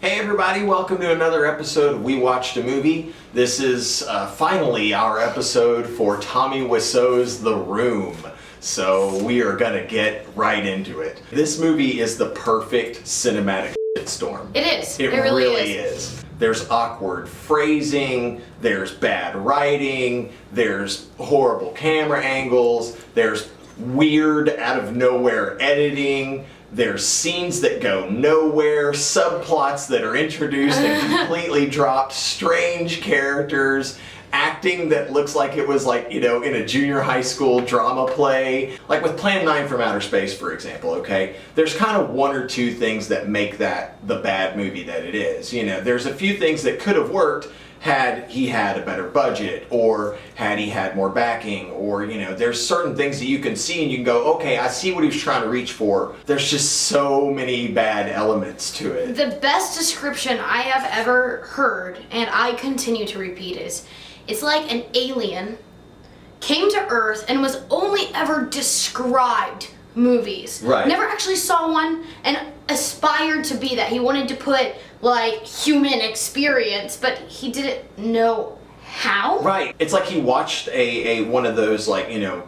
Hey everybody, welcome to another episode of We Watched a Movie. This is finally our episode for Tommy Wisaeu's The Room. So we are gonna get right into it. This movie is the perfect cinematic shitstorm. It is. It really is. There's awkward phrasing, there's bad writing, there's horrible camera angles, there's weird out of nowhere editing, there's scenes that go nowhere, subplots that are introduced and completely dropped, strange characters, acting that looks like it was like, in a junior high school drama play. Like with Plan 9 from Outer Space, for example, okay? There's kind of one or two things that make that the bad movie that it is. There's a few things that could have worked had he had a better budget, or had he had more backing, or there's certain things that you can see and you can go, okay, I see what he was trying to reach for. There's just so many bad elements to it. The best description I have ever heard, and I continue to repeat, is it's like an alien came to Earth and was only ever described movies. Right. Never actually saw one and aspired to be that. He wanted to put like human experience, but he didn't know how. Right. It's like he watched a one of those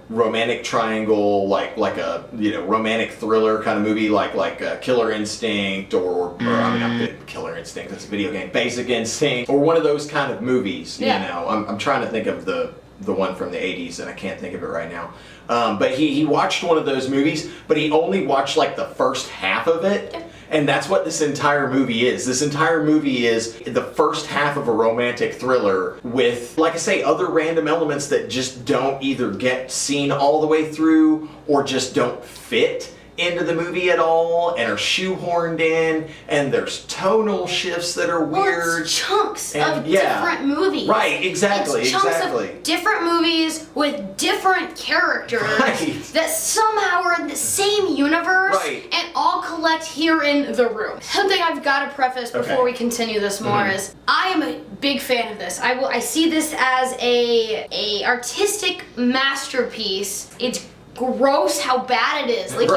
romantic triangle like a romantic thriller kind of movie like Killer Instinct or I mean not Killer Instinct, that's a video game, Basic Instinct, or one of those kind of movies. I'm trying to think of the one from the 80s and I can't think of it right now. But he watched one of those movies, but he only watched like the first half of it. And that's what this entire movie is. This entire movie is the first half of a romantic thriller with, like I say, other random elements that just don't either get seen all the way through or just don't fit into the movie at all and are shoehorned in, and there's tonal shifts that are weird. Well, it's chunks of different movies. Right, exactly, it's chunks of different movies with different characters that somehow are in the same universe and all collect here in The Room. Something I've got to preface before we continue this more is I am a big fan of this. I see this as a artistic masterpiece. It's gross how bad it is. Like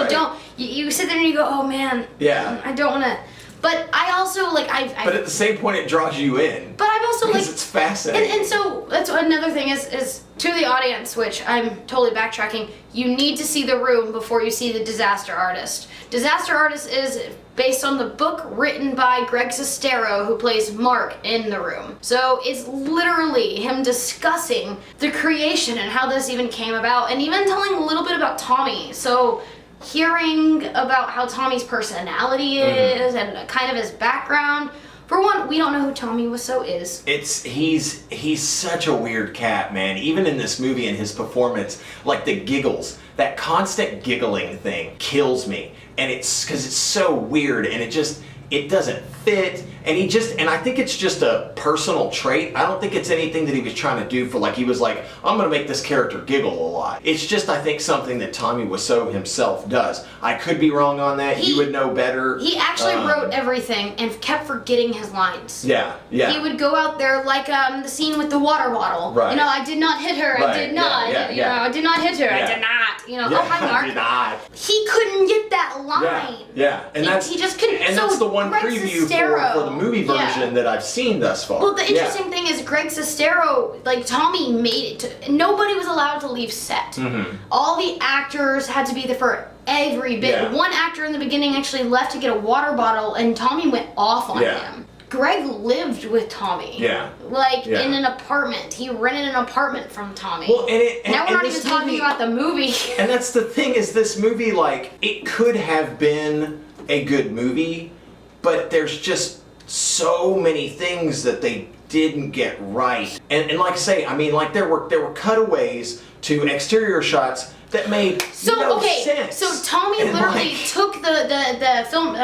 you sit there and you go, oh man, I don't want to. But I also but at the same point it draws you in. But I've also because it's fascinating. And so that's another thing is to the audience, which I'm totally backtracking. You need to see The Room before you see The Disaster Artist. Disaster Artist is based on the book written by Greg Sestero, who plays Mark in The Room. So it's literally him discussing the creation and how this even came about, and even telling a little bit about Tommy. So hearing about how Tommy's personality is and kind of his background. For one, we don't know who Tommy Wisaeu is. He's such a weird cat, man. Even in this movie and his performance, like the giggles, that constant giggling thing kills me. And it's because it's so weird and it doesn't fit. And I think it's just a personal trait. I don't think it's anything that he was trying to do for he was like, I'm gonna make this character giggle a lot. It's just, I think, something that Tommy Wisaeu himself does. I could be wrong on that. You would know better. He actually wrote everything and kept forgetting his lines. Yeah. He would go out there like the scene with the water bottle. Right. I did not hit her. I did not. I did not hit her. I did not. Oh, hi, Mark. I did not. He couldn't get that line. Yeah. And he just couldn't. And that's the one preview for the movie version that I've seen thus far. Well, the interesting thing is Greg Sestero, Tommy made it. Nobody was allowed to leave set. All the actors had to be there for every bit. One actor in the beginning actually left to get a water bottle, and Tommy went off on him. Greg lived with Tommy. In an apartment. He rented an apartment from Tommy. Well, now we're not even talking about the movie. And that's the thing, is this movie, it could have been a good movie, but there's just so many things that they didn't get right. And like I say, I mean, there were cutaways to exterior shots that made no sense. So Tommy literally took the film,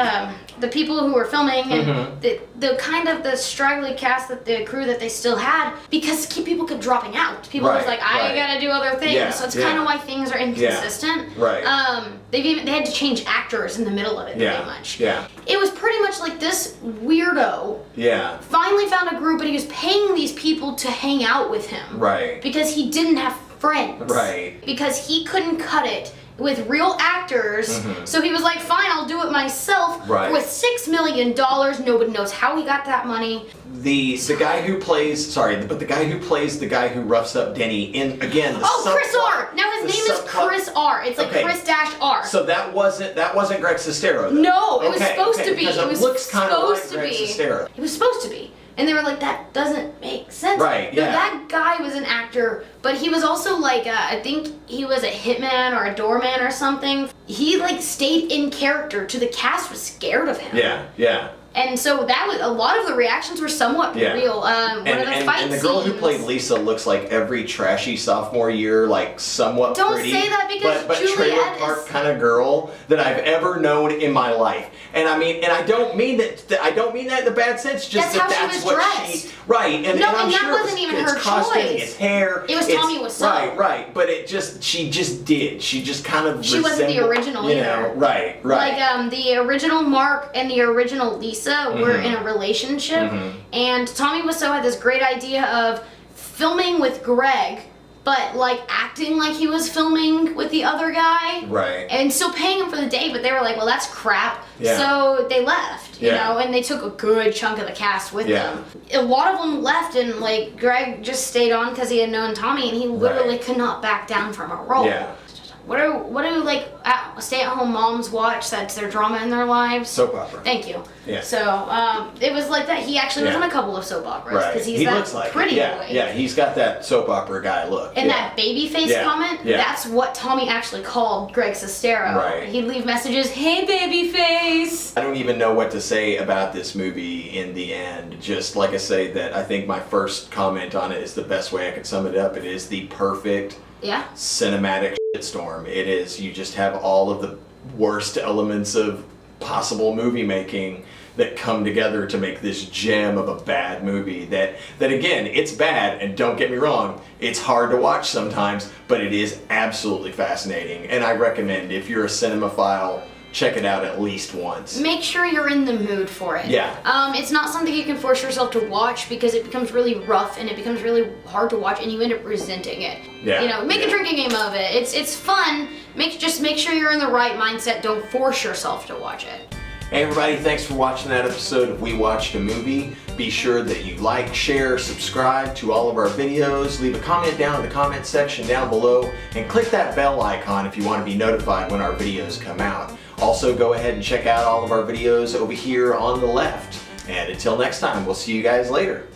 the people who were filming and the kind of the straggly cast, the crew that they still had, because people kept dropping out. People was like, I gotta do other things. So it's kind of why things are inconsistent. They had to change actors in the middle of it pretty much. It was pretty much like this weirdo finally found a group, and he was paying these people to hang out with him. Because he didn't have friends. Right. Because he couldn't cut it with real actors. So he was like, fine, I'll do it myself Right. with $6 million. Nobody knows how he got that money. The guy who plays the guy who plays the guy who roughs up Denny in again. The Chris R. Now his name is Chris R. It's like Chris-R. So that wasn't Greg Sestero, though. No, it was supposed to be. Because It was looks kind of like supposed to Greg be. Sestero. It was supposed to be. And they were like, that doesn't make sense. Right, No, yeah. that guy was an actor, but he was also like, I think he was a hitman or a doorman or something. He like stayed in character to the cast was scared of him. Yeah. And so that was, a lot of the reactions were somewhat real. One of the fight and the girl who scenes- played Lisa looks like every trashy sophomore year, like somewhat Don't pretty. say that because but Juliette trailer is- park kind of girl that I've ever known in my life. And I mean, and I don't mean that. I don't mean that in the bad sense. Just That's how she that's was what dressed. she right. And, No, and I'm and that sure wasn't even it's her costuming, choice. It's hair. It was it's, Tommy Wiseau. Right. But it just she just did. She just kind of She wasn't the resembled, original you either. know, right. Like the original Mark and the original Lisa were in a relationship, and Tommy Wiseau had this great idea of filming with Greg, but like acting like he was filming with the other guy, Right. and still paying him for the day. But they were like, well, that's crap. Yeah. So they left, you Yeah. know, and they took a good chunk of the cast with Yeah. them. A lot of them left, and like Greg just stayed on because he had known Tommy, and he literally could not back down from a role. Yeah. What do like stay-at-home moms watch that's their drama in their lives? Soap opera. Thank you. Yeah. So it was like that. He actually was Yeah. in a couple of soap operas Right. because he's He that looks like pretty it. boy. Yeah, he's got that soap opera guy look. And yeah. that baby face Yeah. comment, Yeah. that's what Tommy actually called Greg Sestero. Right. He'd leave messages, hey baby face. I don't even know what to say about this movie in the end. Just like I say that I think my first comment on it is the best way I could sum it up. It is the perfect Yeah. cinematic shitstorm. It is, you just have all of the worst elements of possible movie making that come together to make this gem of a bad movie that again, it's bad, and don't get me wrong, it's hard to watch sometimes, but it is absolutely fascinating, and I recommend, if you're a cinemaphile, check it out at least once. Make sure you're in the mood for it. Yeah. It's not something you can force yourself to watch because it becomes really rough and it becomes really hard to watch and you end up resenting it. Yeah. You know, make a drinking game of it. It's fun. Just make sure you're in the right mindset. Don't force yourself to watch it. Hey everybody, thanks for watching that episode of We Watched a Movie. Be sure that you like, share, subscribe to all of our videos, leave a comment down in the comment section down below, and click that bell icon if you want to be notified when our videos come out. Also, go ahead and check out all of our videos over here on the left. And until next time, we'll see you guys later.